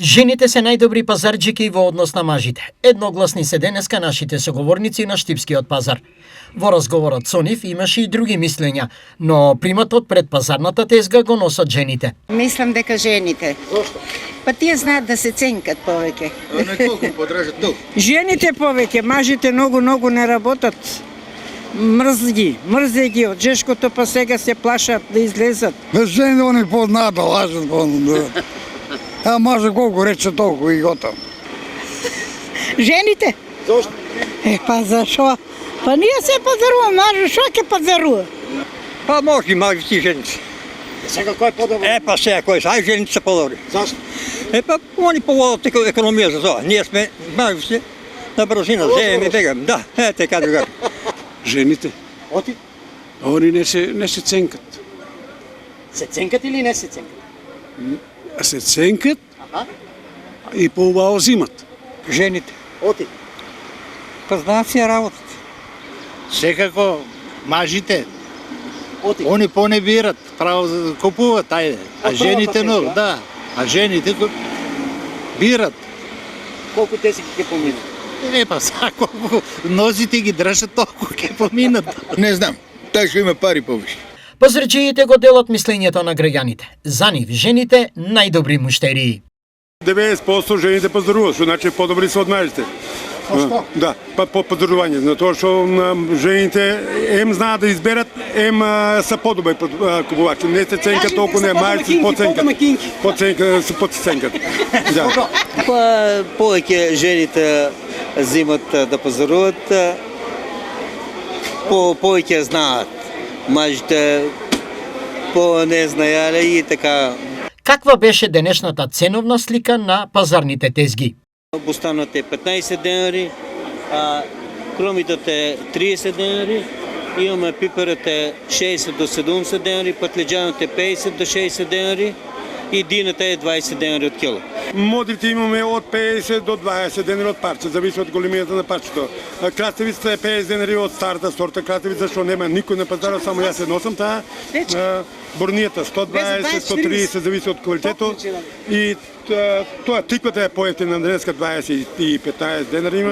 Жените се најдобри пазарџики во однос на мажите. Едногласни се денеска нашите соговорници на Штипскиот пазар. Во разговорот со нив имаше и други мислења, но приматот пред пазарната тезга го носат жените. Мислам дека жените. Зошто? Па тие знаат да се ценкат повеќе. На колку подражат толку? Жените повеќе, мажите многу не работат. Мрзи ги од жешкото, па сега се плашат да излезат. Без жени они познаат да лажат. А може колку рече толку и готово. Жените? Зошто? Па зашо? Па ние се пазаруваме, мажу шо ќе пазарува? Па може и мажите и женици. Сега кој е подобро? Па сега кој са, ај женици се подобри. Зашто? Па они поводат економија за тоа. Ние сме мажици на брзина, земеме и бегаме. Да, така да. Жените, Оти? они не се ценкат. Се ценкат или не се ценкат? Се ценкат Аха. и поубаво зимат. Жените, Оти? па знаат си работат. Секако мажите, Оти? они поне бират, право купуваат, ајде. А Од жените првата но, тезга? да. А жените бират. Колку теси ќе поминат? Па са колку нозите ги држат, толку ќе поминат. Не знам, тај што има пари повише. Пазарџиите го делат мислењето на граѓаните. За нив жените најдобри муштерии. 90% жените пазаруваат, што значи подобри се од мажите. Што? Да, па по пазарување, затоа што жените ем знаат да изберат, ем се подобри купувачи. Не се ценкат толку, не мажите се подценкат. Да. Па повеќе жените зимат да пазаруват, повеќе знаат. Мажите не знаеле и така. Каква беше денешната ценовна слика на пазарните тезги? Бустанот е 15 денари, кромитот е 30 денари, имаме пиперот е 60 до 70 денари, патлиџанот е 50 до 60 денари и дината е 20 денари од кило. Модрите имаме од 50 до 20 денари од парче, зависи од големината на парчето. Краставицата е 50 денари од старата сорта краставица, што нема никој на пазарот, само јас се носам таа. Борнијата 120, 130, зависи од квалитето. И тоа тиквата е поевтина денеска 20 и 15 денари има.